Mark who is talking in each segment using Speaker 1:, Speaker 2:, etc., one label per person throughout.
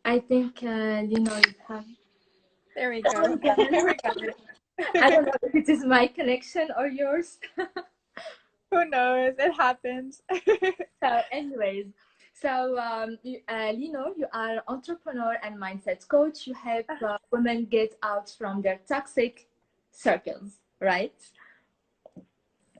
Speaker 1: I think, you have.
Speaker 2: There we go.
Speaker 1: Oh, yes.
Speaker 2: There we go.
Speaker 1: I don't know if it is my connection or yours.
Speaker 2: Who knows? It happens.
Speaker 1: So, anyways, so you are entrepreneur and mindset coach. You help women get out from their toxic circles, right?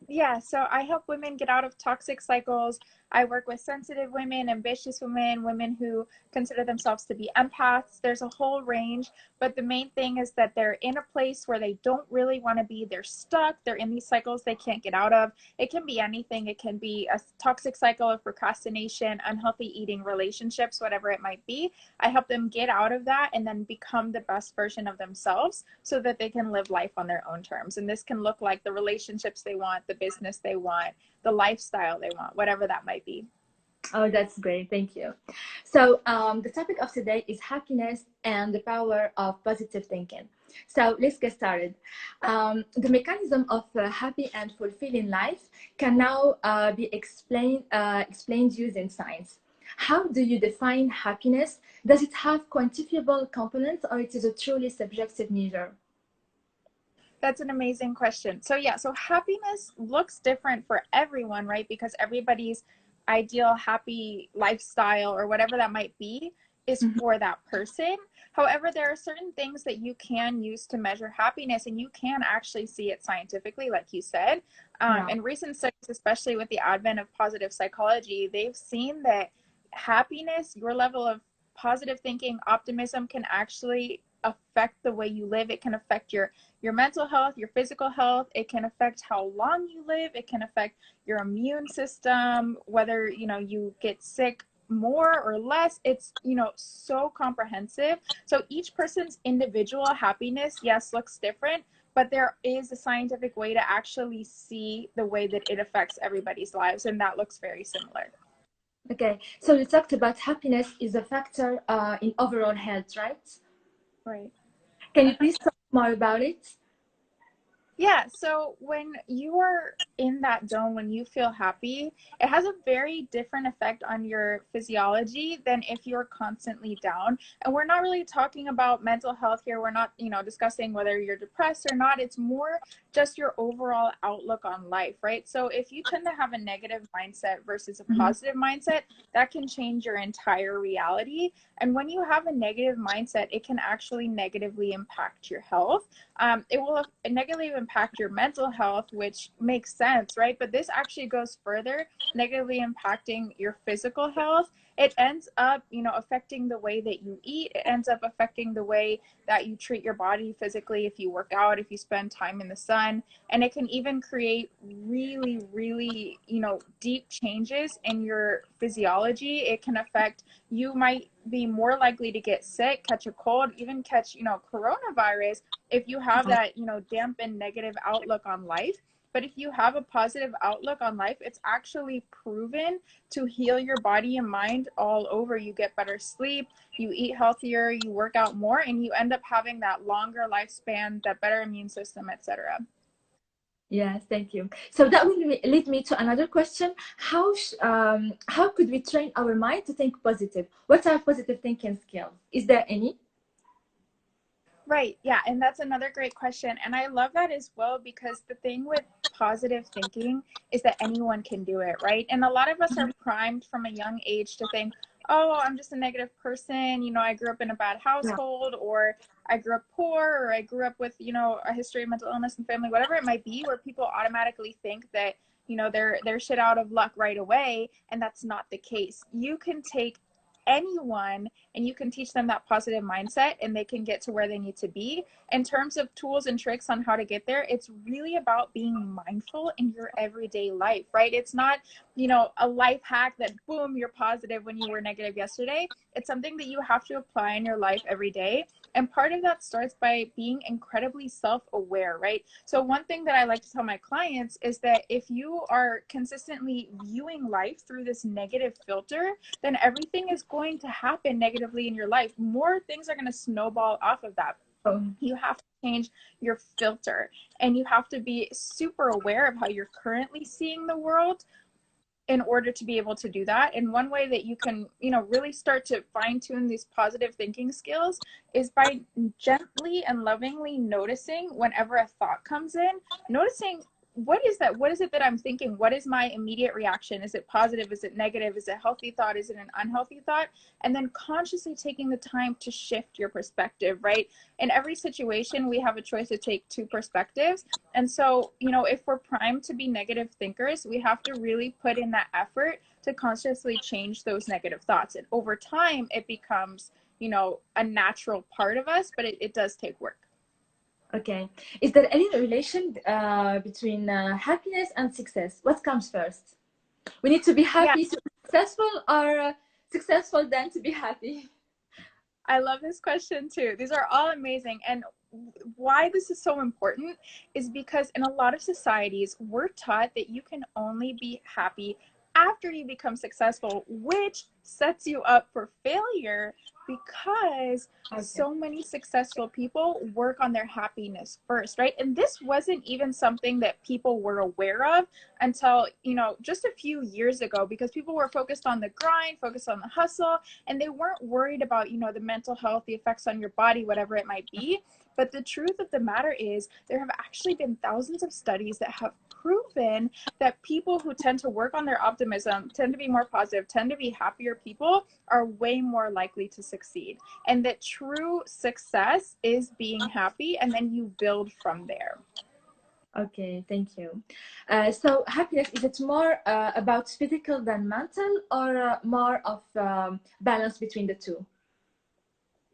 Speaker 2: Yeah, so I help women get out of toxic cycles. I work with sensitive women, ambitious women, women who consider themselves to be empaths. There's a whole range, but the main thing is that they're in a place where they don't really want to be. They're stuck. They're in these cycles they can't get out of. It can be anything. It can be a toxic cycle of procrastination, unhealthy eating, relationships, whatever it might be. I help them get out of that and then become the best version of themselves so that they can live life on their own terms. And this can look like the relationships they want, the business they want, the lifestyle they want, whatever that might be.
Speaker 1: Oh, that's great. Thank you. So, the topic of today is happiness and the power of positive thinking. So, let's get started. The mechanism of a happy and fulfilling life can now be explained using science. How do you define happiness? Does it have quantifiable components, or it is a truly subjective measure?
Speaker 2: That's an amazing question. So yeah, so happiness looks different for everyone, right? Because everybody's ideal happy lifestyle or whatever that might be is
Speaker 1: Mhm.
Speaker 2: for that person. However, there are certain things that you can use to measure happiness, and you can actually see it scientifically, like you said.
Speaker 1: Yeah.
Speaker 2: In recent studies, especially with the advent of positive psychology, they've seen that happiness, your level of positive thinking, optimism, can actually affect the way you live. It can affect your mental health, your physical health. It can affect how long you live. It can affect your immune system, whether, you get sick more or less. It's, so comprehensive. So each person's individual happiness, yes, looks different, but there is a scientific way to actually see the way that it affects everybody's lives. And that looks very similar.
Speaker 1: Okay. So, you talked about happiness is a factor in overall health, right?
Speaker 2: Right.
Speaker 1: Can you please talk more about it?
Speaker 2: Yeah, so when you are in that zone, when you feel happy, it has a very different effect on your physiology than if you're constantly down. And we're not really talking about mental health here. We're not, discussing whether you're depressed or not. It's more just your overall outlook on life, right? So if you tend to have a negative mindset versus a
Speaker 1: Mhm.
Speaker 2: positive mindset, that can change your entire reality. And when you have a negative mindset, it can actually negatively impact your health. It will negatively impact your mental health, which makes sense, right? But this actually goes further, negatively impacting your physical health. It ends up, affecting the way that you eat. It ends up affecting the way that you treat your body physically, if you work out, if you spend time in the sun. And it can even create really, really, deep changes in your physiology. It can affect, you might be more likely to get sick, catch a cold, even catch, coronavirus if you have that, dampened negative outlook on life. But if you have a positive outlook on life, it's actually proven to heal your body and mind all over. You get better sleep, you eat healthier, you work out more, and you end up having that longer lifespan, that better immune system, etc.
Speaker 1: Yes, thank you. So that will lead me to another question. How could we train our mind to think positive? What are positive thinking skills? Is there any?
Speaker 2: Right. Yeah. And that's another great question. And I love that as well, because the thing with positive thinking is that anyone can do it. Right. And a lot of us are primed from a young age to think, oh, I'm just a negative person. I grew up in a bad
Speaker 1: Yeah.
Speaker 2: household, or I grew up poor, or I grew up with, a history of mental illness and family, whatever it might be, where people automatically think that, they're shit out of luck right away. And that's not the case. You can take anyone and you can teach them that positive mindset, and they can get to where they need to be. In terms of tools and tricks on how to get there, it's really about being mindful in your everyday life, right? It's not, a life hack that boom, you're positive when you were negative yesterday. It's something that you have to apply in your life every day. And part of that starts by being incredibly self-aware, right? So one thing that I like to tell my clients is that if you are consistently viewing life through this negative filter, then everything is going to happen negatively in your life. More things are going to snowball off of that.
Speaker 1: Oh,
Speaker 2: You have to change your filter, and you have to be super aware of how you're currently seeing the world, in order to be able to do that. And one way that you can, really start to fine tune these positive thinking skills is by gently and lovingly noticing whenever a thought comes in, noticing, what is that? What is it that I'm thinking? What is my immediate reaction? Is it positive? Is it negative? Is it a healthy thought? Is it an unhealthy thought? And then consciously taking the time to shift your perspective, right? In every situation, we have a choice to take two perspectives. And so, if we're primed to be negative thinkers, we have to really put in that effort to consciously change those negative thoughts. And over time, it becomes, a natural part of us, but it does take work.
Speaker 1: Okay. Is there any relation between happiness and success? What comes first? We need to be happy to be successful, or successful then to be happy?
Speaker 2: I love this question too. These are all amazing. And why this is so important is because in a lot of societies, we're taught that you can only be happy after you become successful, which sets you up for failure, because so many successful people work on their happiness first, right? And this wasn't even something that people were aware of until, just a few years ago, because people were focused on the grind, focused on the hustle, and they weren't worried about, the mental health, the effects on your body, whatever it might be. But the truth of the matter is, there have actually been thousands of studies that have proven that people who tend to work on their optimism, tend to be more positive, tend to be happier people, are way more likely to succeed. And that true success is being happy, and then you build from there.
Speaker 1: Okay, thank you. So happiness, is it more about physical than mental, or more of balance between the two?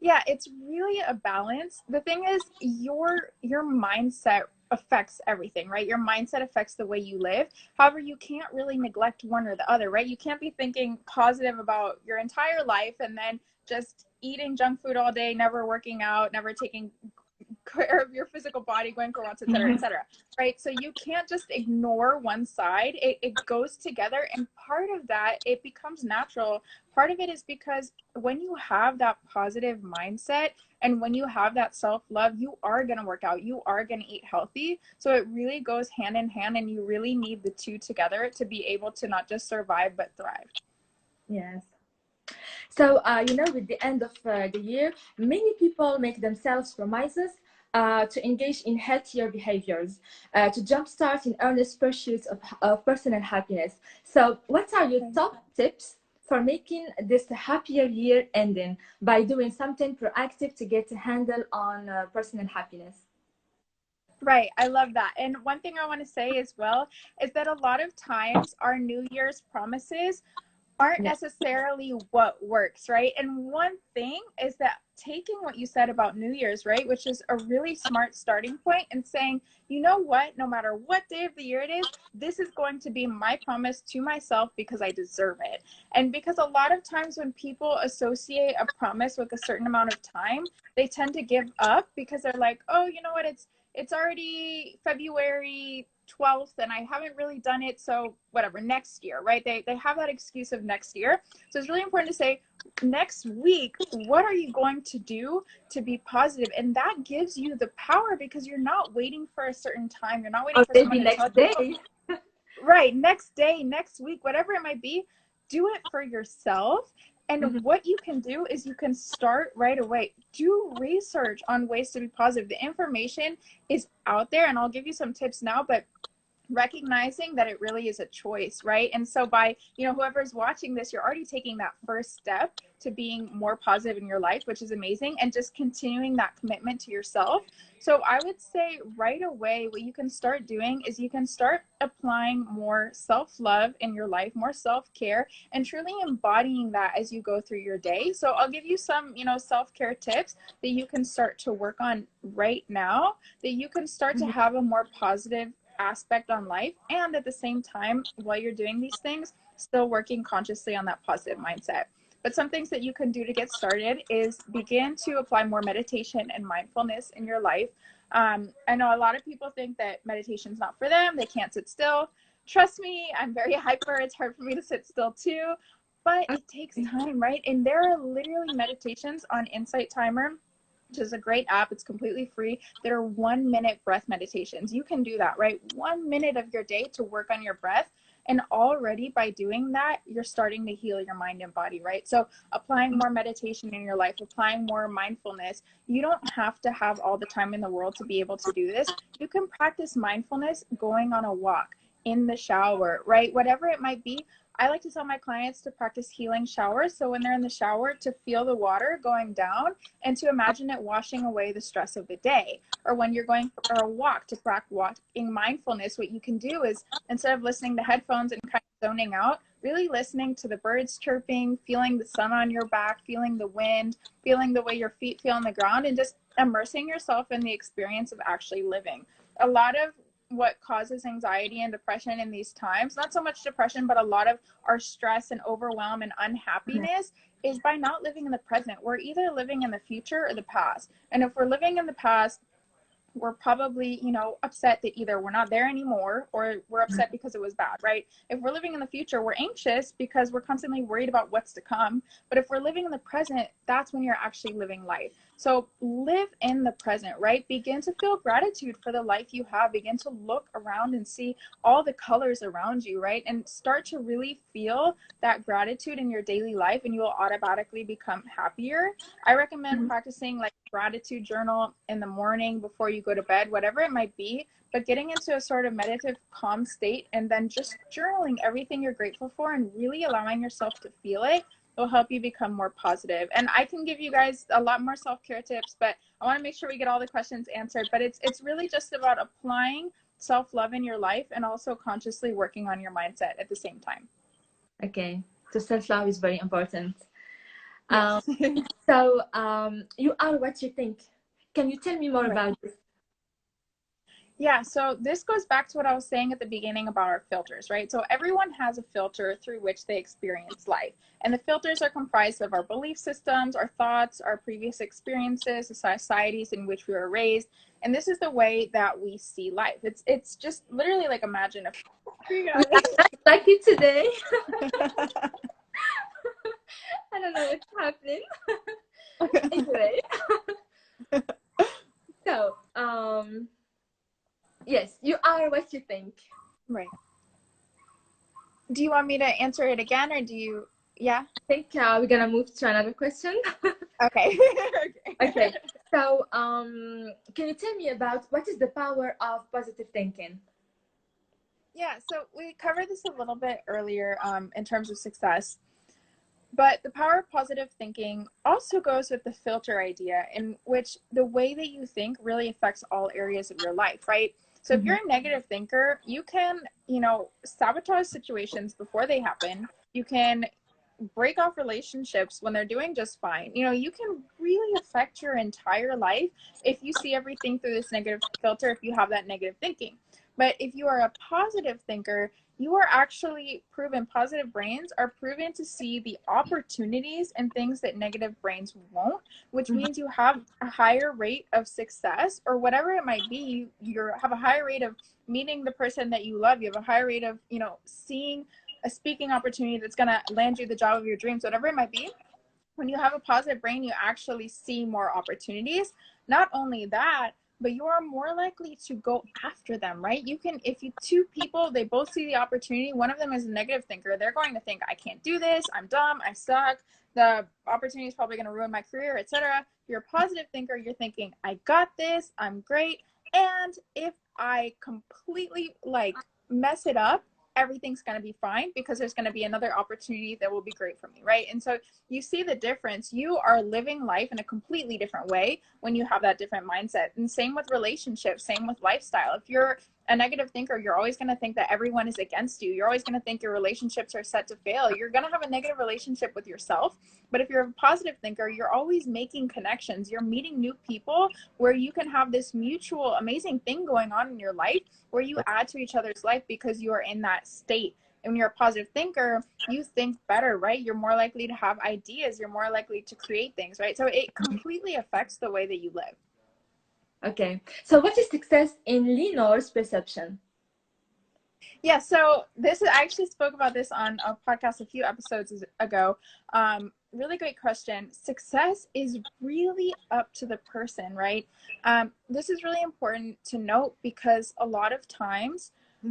Speaker 2: Yeah, it's really a balance. The thing is, your mindset affects everything, right? Your mindset affects the way you live. However, you can't really neglect one or the other, right? You can't be thinking positive about your entire life and then just eating junk food all day, never working out, never taking care of your physical body, going for walks, etc., right? So you can't just ignore one side. It goes together, and part of that, it becomes natural. Part of it is because when you have that positive mindset and when you have that self-love, you are going to work out, you are going to eat healthy. So it really goes hand in hand, and you really need the two together to be able to not just survive but thrive.
Speaker 1: Yes. So, with the end of the year, many people make themselves promises to engage in healthier behaviors, to jumpstart in earnest pursuits of personal happiness. So, what are your top tips for making this a happier year ending by doing something proactive to get a handle on personal happiness?
Speaker 2: Right. I love that. And one thing I want to say as well is that a lot of times our New Year's promises aren't necessarily what works, right? And one thing is that taking what you said about New Year's, right, which is a really smart starting point, and saying, you know what, no matter what day of the year it is, this is going to be my promise to myself because I deserve it. And because a lot of times when people associate a promise with a certain amount of time, they tend to give up because they're like, oh, you know what, it's already February 12th and I haven't really done it, so whatever, next year, right? They have that excuse of next year. So it's really important to say, next week, what are you going to do to be positive? And that gives you the power, because you're not waiting for a certain time. You're not waiting for someone to tell you. Right, next day, next week, whatever it might be, do it for yourself. And what you can do is you can start right away. Do research on ways to be positive. The information is out there, and I'll give you some tips now, but recognizing that it really is a choice, right? And so by, whoever's watching this, you're already taking that first step to being more positive in your life, which is amazing, and just continuing that commitment to yourself. So I would say right away, what you can start doing is you can start applying more self-love in your life, more self-care, and truly embodying that as you go through your day. So I'll give you some, self-care tips that you can start to work on right now, that you can start to have a more positive aspect on life, and at the same time, while you're doing these things, still working consciously on that positive mindset. But some things that you can do to get started is begin to apply more meditation and mindfulness in your life. I know a lot of people think that meditation is not for them, they can't sit still. Trust me, I'm very hyper, it's hard for me to sit still too, but it takes time, right? And there are literally meditations on Insight Timer, which is a great app. It's completely free. There are 1-minute breath meditations. You can do that, right? 1 minute of your day to work on your breath. And already by doing that, you're starting to heal your mind and body, right? So applying more meditation in your life, applying more mindfulness, you don't have to have all the time in the world to be able to do this. You can practice mindfulness going on a walk, in the shower, right? Whatever it might be. I like to tell my clients to practice healing showers. So when they're in the shower, to feel the water going down and to imagine it washing away the stress of the day. Or when you're going for a walk, to practice walking mindfulness, what you can do is, instead of listening to headphones and kind of zoning out, really listening to the birds chirping, feeling the sun on your back, feeling the wind, feeling the way your feet feel on the ground, and just immersing yourself in the experience of actually living. A lot of what causes anxiety and depression in these times, not so much depression, but a lot of our stress and overwhelm and unhappiness, is by not living in the present. We're either living in the future or the past. And if we're living in the past, we're probably, upset that either we're not there anymore or we're upset because it was bad, right? If we're living in the future, we're anxious because we're constantly worried about what's to come. But if we're living in the present, that's when you're actually living life. So live in the present, right? Begin to feel gratitude for the life you have. Begin to look around and see all the colors around you, right? And start to really feel that gratitude in your daily life, and you will automatically become happier. I recommend practicing like gratitude journal in the morning before you go to bed, whatever it might be, but getting into a sort of meditative calm state and then just journaling everything you're grateful for and really allowing yourself to feel it will help you become more positive. And I can give you guys a lot more self-care tips, but I want to make sure we get all the questions answered. But it's really just about applying self-love in your life and also consciously working on your mindset at the same time.
Speaker 1: Okay, so self-love is very important.
Speaker 2: Yes.
Speaker 1: So you are what you think. Can you tell me more about this?
Speaker 2: Yeah, so this goes back to what I was saying at the beginning about our filters, right? So everyone has a filter through which they experience life. And the filters are comprised of our belief systems, our thoughts, our previous experiences, the societies in which we were raised. And this is the way that we see life. It's just literally like, imagine if
Speaker 1: We are like it today. I don't know what's happening. Anyway. So, yes, you are what you think.
Speaker 2: Right. Do you want me to answer it again, or do you? Yeah.
Speaker 1: I think we're gonna move to another question.
Speaker 2: Okay.
Speaker 1: Okay. So, can you tell me about what is the power of positive thinking?
Speaker 2: Yeah. So we covered this a little bit earlier, in terms of success. But the power of positive thinking also goes with the filter idea, in which the way that you think really affects all areas of your life, right? So if you're a negative thinker, you can, sabotage situations before they happen. You can break off relationships when they're doing just fine. You can really affect your entire life if you see everything through this negative filter, if you have that negative thinking. But if you are a positive thinker, you are actually proven, positive brains are proven to see the opportunities and things that negative brains won't, which means you have a higher rate of success, or whatever it might be. You have a higher rate of meeting the person that you love. You have a higher rate of, seeing a speaking opportunity that's going to land you the job of your dreams, whatever it might be. When you have a positive brain, you actually see more opportunities. Not only that, but you are more likely to go after them, right? You can, if you two people, they both see the opportunity, one of them is a negative thinker, they're going to think, I can't do this, I'm dumb, I suck, the opportunity is probably going to ruin my career, etc. If you're a positive thinker, you're thinking, I got this, I'm great, and if I completely mess it up, everything's going to be fine because there's going to be another opportunity that will be great for me, right? And so you see the difference. You are living life in a completely different way when you have that different mindset. And same with relationships, same with lifestyle. If you're a negative thinker, you're always going to think that everyone is against you. You're always going to think your relationships are set to fail. You're going to have a negative relationship with yourself. But if you're a positive thinker, you're always making connections. You're meeting new people where you can have this mutual amazing thing going on in your life where you add to each other's life because you are in that state. And when you're a positive thinker, you think better, right? You're more likely to have ideas. You're more likely to create things, right? So it completely affects the way that you live.
Speaker 1: Okay. So what is success in Lenor's perception?
Speaker 2: Yeah, so I actually spoke about this on a podcast a few episodes ago. Really great question. Success is really up to the person, right? This is really important to note because a lot of times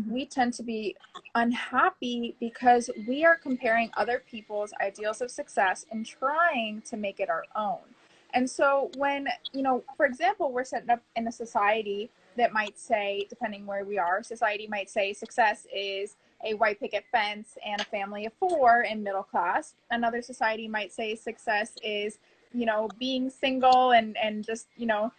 Speaker 2: we tend to be unhappy because we are comparing other people's ideals of success and trying to make it our own. And so when, you know, for example, we're set up in a society that might say, depending where we are, society might say success is a white picket fence and a family of four in middle class. Another society might say success is, you know, being single and just, you know,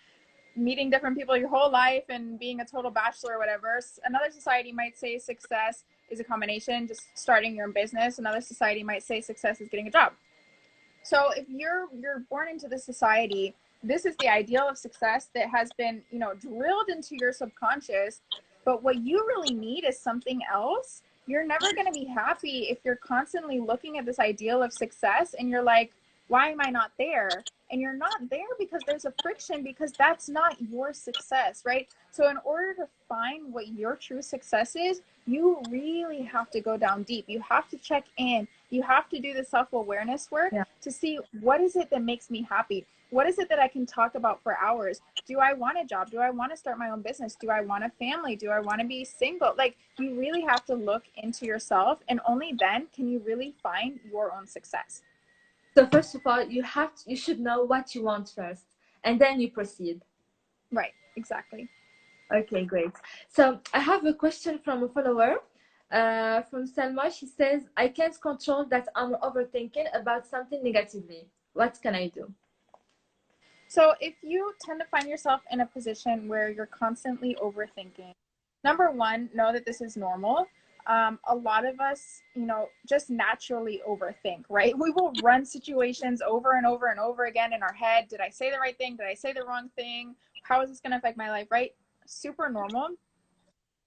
Speaker 2: meeting different people your whole life and being a total bachelor or whatever. Another society might say success is a combination, just starting your own business. Another society might say success is getting a job. So if you're born into this society, this is the ideal of success that has been, you know, drilled into your subconscious. But what you really need is something else. You're never going to be happy if you're constantly looking at this ideal of success and you're like, why am I not there? And you're not there because there's a friction, because that's not your success, right? So in order to find what your true success is, you really have to go down deep. You have to check in. You have to do the self-awareness work
Speaker 1: Yeah.
Speaker 2: to see, what is it that makes me happy? What is it that I can talk about for hours? Do I want a job? Do I want to start my own business? Do I want a family? Do I want to be single? Like, you really have to look into yourself, and only then can you really find your own success.
Speaker 1: So first of all, you should know what you want first, and then you proceed.
Speaker 2: Right, exactly.
Speaker 1: Okay, great. So I have a question from a follower, from Selma. She says, I can't control that I'm overthinking about something negatively. What can I do?
Speaker 2: So if you tend to find yourself in a position where you're constantly overthinking, number one, know that this is normal. A lot of us, you know, just naturally overthink, right? We will run situations over and over and over again in our head. Did I say the right thing? Did I say the wrong thing? How is this going to affect my life, right? Super normal.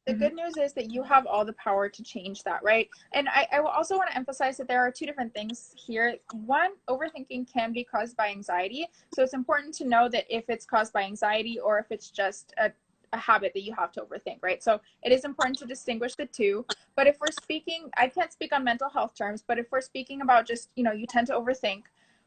Speaker 2: The good news is that you have all the power to change that, right? And I will also want to emphasize that there are two different things here. One, overthinking can be caused by anxiety. So it's important to know that if it's caused by anxiety or if it's just a habit that you have to overthink, right? So it is important to distinguish the two. But if we're speaking, I can't speak on mental health terms, but if we're speaking about just, you know, you tend to overthink,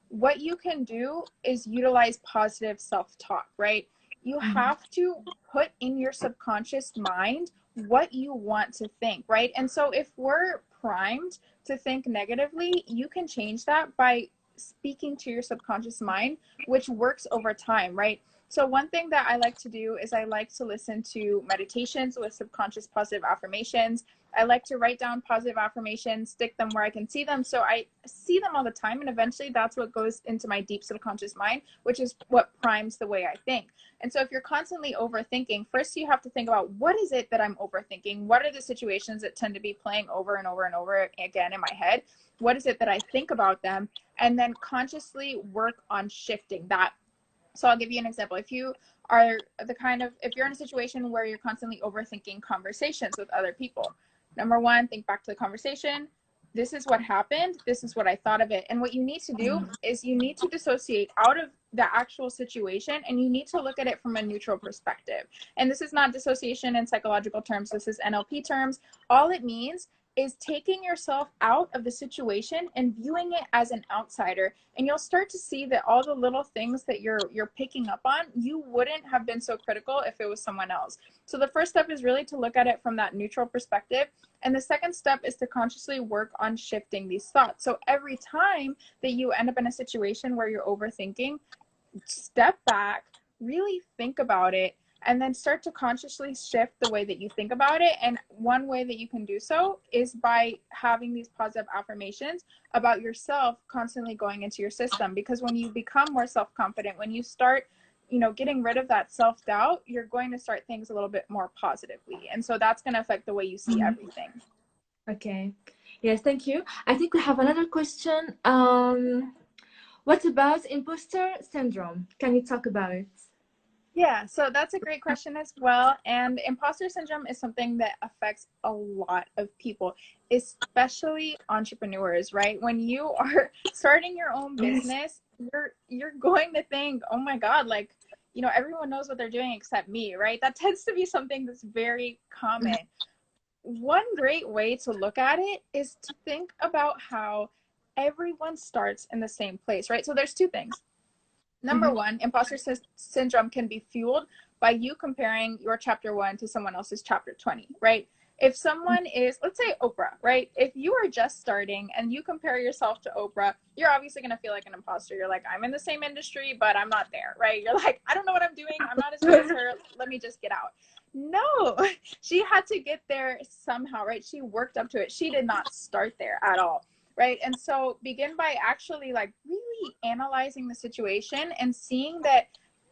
Speaker 2: what you can do is utilize positive self-talk, right? You have to put in your subconscious mind what you want to think, right? And so if we're primed to think negatively, you can change that by speaking to your subconscious mind, which works over time, right? So one thing that I like to do is I like to listen to meditations with subconscious positive affirmations. I like to write down positive affirmations, stick them where I can see them. So I see them all the time. And eventually that's what goes into my deep subconscious mind, which is what primes the way I think. And so if you're constantly overthinking, first you have to think about, what is it that I'm overthinking? What are the situations that tend to be playing over and over and over again in my head? What is it that I think about them? And then consciously work on shifting that. So I'll give you an example. If you are if you're in a situation where you're constantly overthinking conversations with other people, number one, think back to the conversation. This is what happened. This is what I thought of it. And what you need to do is you need to dissociate out of the actual situation, and you need to look at it from a neutral perspective. And this is not dissociation in psychological terms. This is NLP terms. All it means is taking yourself out of the situation and viewing it as an outsider. And you'll start to see that all the little things that you're picking up on, you wouldn't have been so critical if it was someone else. So the first step is really to look at it from that neutral perspective. And the second step is to consciously work on shifting these thoughts. So every time that you end up in a situation where you're overthinking, step back, really think about it, and then start to consciously shift the way that you think about it. And one way that you can do so is by having these positive affirmations about yourself constantly going into your system. Because when you become more self-confident, when you start, you know, getting rid of that self-doubt, you're going to start things a little bit more positively. And so that's going to affect the way you see everything.
Speaker 1: Okay. Yes, thank you. I think we have another question. What about imposter syndrome? Can you talk about it?
Speaker 2: Yeah, so that's a great question as well. And imposter syndrome is something that affects a lot of people, especially entrepreneurs, right? When you are starting your own business, you're going to think, oh my God, like, you know, everyone knows what they're doing except me, right? That tends to be something that's very common. One great way to look at it is to think about how everyone starts in the same place, right? So there's two things. Number one, imposter syndrome can be fueled by you comparing your chapter 1 to someone else's chapter 20, right? If someone is, let's say Oprah, right? If you are just starting and you compare yourself to Oprah, you're obviously going to feel like an imposter. You're like, I'm in the same industry, but I'm not there, right? You're like, I don't know what I'm doing. I'm not as good as her. Let me just get out. No, she had to get there somehow, right? She worked up to it. She did not start there at all, right? And so begin by actually like really analyzing the situation and seeing that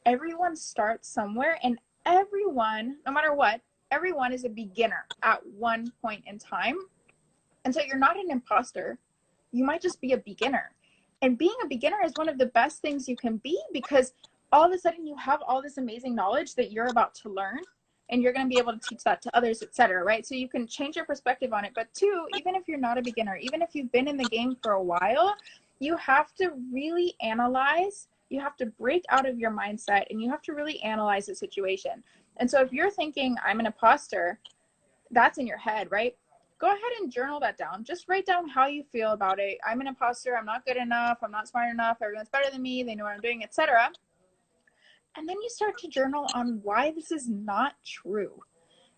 Speaker 2: everyone starts somewhere, and everyone, no matter what, everyone is a beginner at one point in time. And so you're not an imposter. You might just be a beginner. And being a beginner is one of the best things you can be, because all of a sudden you have all this amazing knowledge that you're about to learn, and you're going to be able to teach that to others, etc. Right? So you can change your perspective on it. But two, even if you're not a beginner, even if you've been in the game for a while, you have to really analyze. You have to break out of your mindset, and you have to really analyze the situation. And so if you're thinking, I'm an imposter, that's in your head, right? Go ahead and journal that down. Just write down how you feel about it. I'm an imposter. I'm not good enough. I'm not smart enough. Everyone's better than me. They know what I'm doing, etc. And then you start to journal on why this is not true.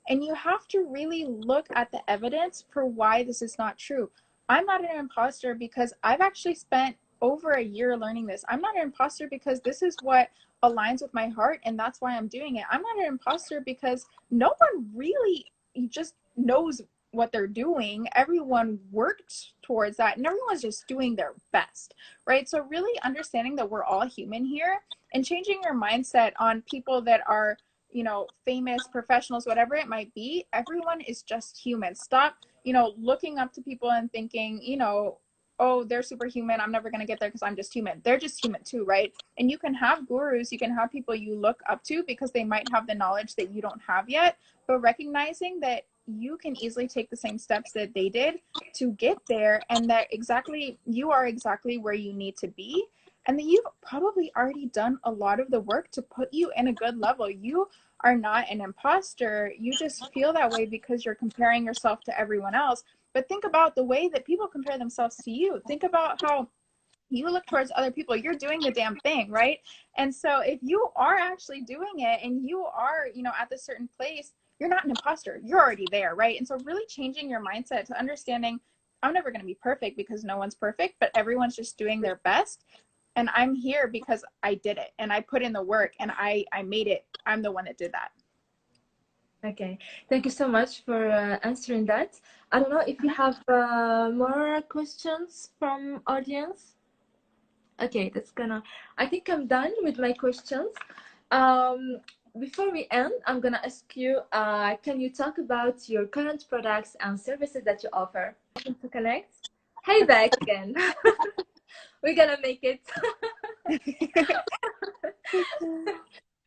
Speaker 2: And you have to really look at the evidence for why this is not true. I'm not an imposter because I've actually spent over a year learning this. I'm not an imposter because this is what aligns with my heart, and that's why I'm doing it. I'm not an imposter because no one really just knows what they're doing. Everyone worked towards that, and everyone's just doing their best, right? So really understanding that we're all human here, and changing your mindset on people that are, you know, famous professionals, whatever it might be. Everyone is just human. Stop, you know, looking up to people and thinking, you know, oh, they're superhuman, I'm never going to get there because I'm just human. They're just human too, right? And you can have gurus, you can have people you look up to because they might have the knowledge that you don't have yet, but recognizing that you can easily take the same steps that they did to get there, and that exactly you are exactly where you need to be, and that you've probably already done a lot of the work to put you in a good level. You are not an imposter. You just feel that way because you're comparing yourself to everyone else. But think about the way that people compare themselves to you. Think about how you look towards other people. You're doing the damn thing, right? And so if you are actually doing it and you are, you know, at this certain place, you're not an imposter. You're already there, right? And so really changing your mindset to understanding, I'm never going to be perfect because no one's perfect, but everyone's just doing their best. And I'm here because I did it and I put in the work and I made it. I'm the one that did that.
Speaker 1: Okay, thank you so much for answering that. I don't know if you have more questions from audience. Okay, I think I'm done with my questions. Um, Before we end, I'm gonna ask you, can you talk about your current products and services that you offer? To connect. Hey, back again. We're gonna make it.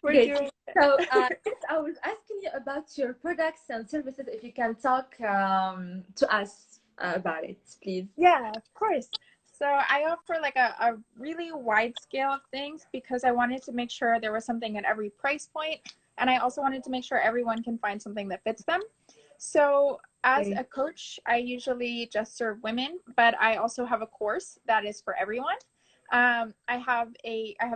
Speaker 2: We're
Speaker 1: Good.
Speaker 2: doing
Speaker 1: So, yes, I was asking you about your products and services. If you can talk to us about it, please.
Speaker 2: Yeah, of course. So I offer like a really wide scale of things because I wanted to make sure there was something at every price point, and I also wanted to make sure everyone can find something that fits them. So as
Speaker 1: Okay.
Speaker 2: a coach, I usually just serve women, but I also have a course that is for everyone. I have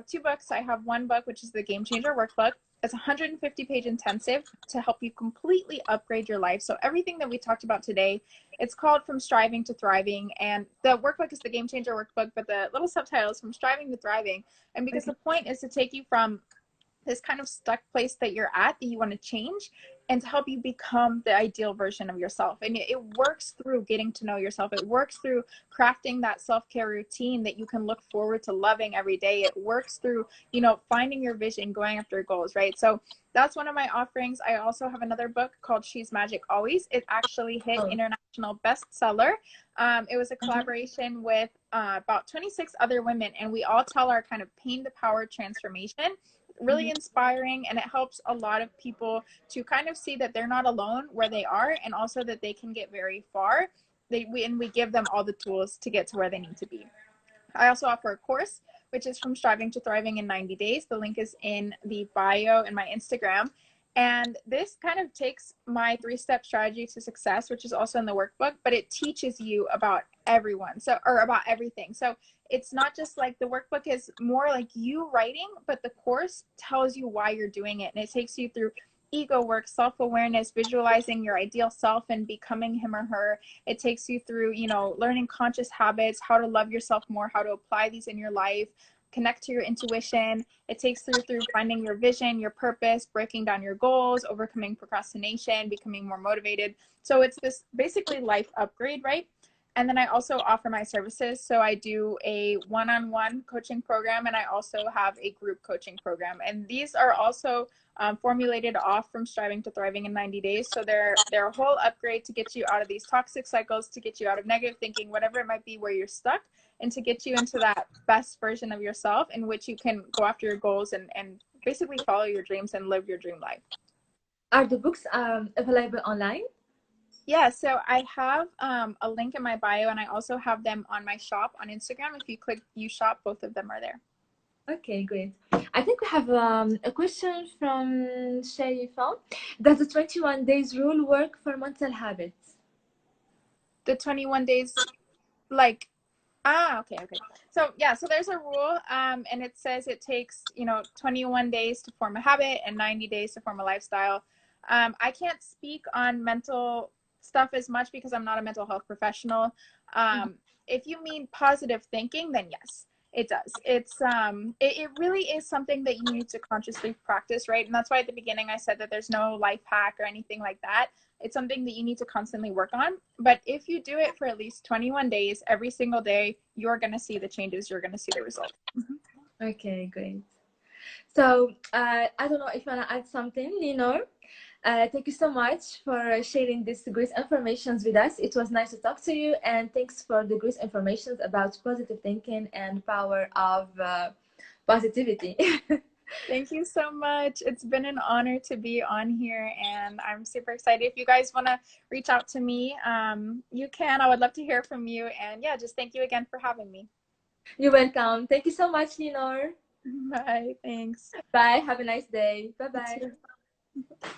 Speaker 2: two books. I have one book, which is the Game Changer Workbook. It's a 150-page intensive to help you completely upgrade your life. So everything that we talked about today, it's called From Striving to Thriving. And the workbook is the Game Changer Workbook, but the little subtitle is From Striving to Thriving. And because
Speaker 1: Okay.
Speaker 2: the point is to take you from this kind of stuck place that you're at that you want to change, and to help you become the ideal version of yourself. And it works through getting to know yourself. It works through crafting that self-care routine that you can look forward to loving every day. It works through, you know, finding your vision, going after goals, right? So that's one of my offerings. I also have another book called She's Magic Always. It actually hit international bestseller. It was a collaboration with about 26 other women, and we all tell our kind of pain to power transformation. Really inspiring, and it helps a lot of people to kind of see that they're not alone where they are, and also that they can get very far. We give them all the tools to get to where they need to be. I also offer a course, which is From Striving to Thriving in 90 Days. The link is in the bio and my Instagram. And this kind of takes my 3-step strategy to success, which is also in the workbook, but it teaches you about everyone. So, or about everything. So it's not just like the workbook is more like you writing, but the course tells you why you're doing it. And it takes you through ego work, self-awareness, visualizing your ideal self and becoming him or her. It takes you through, you know, learning conscious habits, how to love yourself more, how to apply these in your life, connect to your intuition. It takes you through finding your vision, your purpose, breaking down your goals, overcoming procrastination, becoming more motivated. So it's this basically life upgrade, right? And then I also offer my services. So I do a one-on-one coaching program, and I also have a group coaching program. And these are also formulated off from Striving to Thriving in 90 Days. So they're a whole upgrade to get you out of these toxic cycles, to get you out of negative thinking, whatever it might be where you're stuck, and to get you into that best version of yourself in which you can go after your goals and basically follow your dreams and live your dream life.
Speaker 1: Are the books available online?
Speaker 2: Yeah, so I have a link in my bio, and I also have them on my shop on Instagram. If you click view shop, both of them are there.
Speaker 1: Okay, great. I think we have a question from Sharifa. Does the 21 days rule work for mental habits?
Speaker 2: The 21 days, like, okay. So yeah, so there's a rule, and it says it takes, you know, 21 days to form a habit and 90 days to form a lifestyle. I can't speak on mental stuff as much because I'm not a mental health professional. If you mean positive thinking, then yes, it does. It really is something that you need to consciously practice, right? And that's why at the beginning I said that there's no life hack or anything like that. It's something that you need to constantly work on. But if you do it for at least 21 days, every single day, you're going to see the changes. You're going to see the results.
Speaker 1: Okay, great. So I don't know if you want to add something, Lenore. Thank you so much for sharing this great information with us. It was nice to talk to you, and thanks for the great information about positive thinking and power of positivity.
Speaker 2: Thank you so much. It's been an honor to be on here, and I'm super excited. If you guys want to reach out to me, you can. I would love to hear from you. And yeah, just thank you again for having me.
Speaker 1: You're welcome. Thank you so much, Lenore.
Speaker 2: Bye. Thanks.
Speaker 1: Bye. Have a nice day. Bye
Speaker 2: You
Speaker 1: bye.
Speaker 2: too.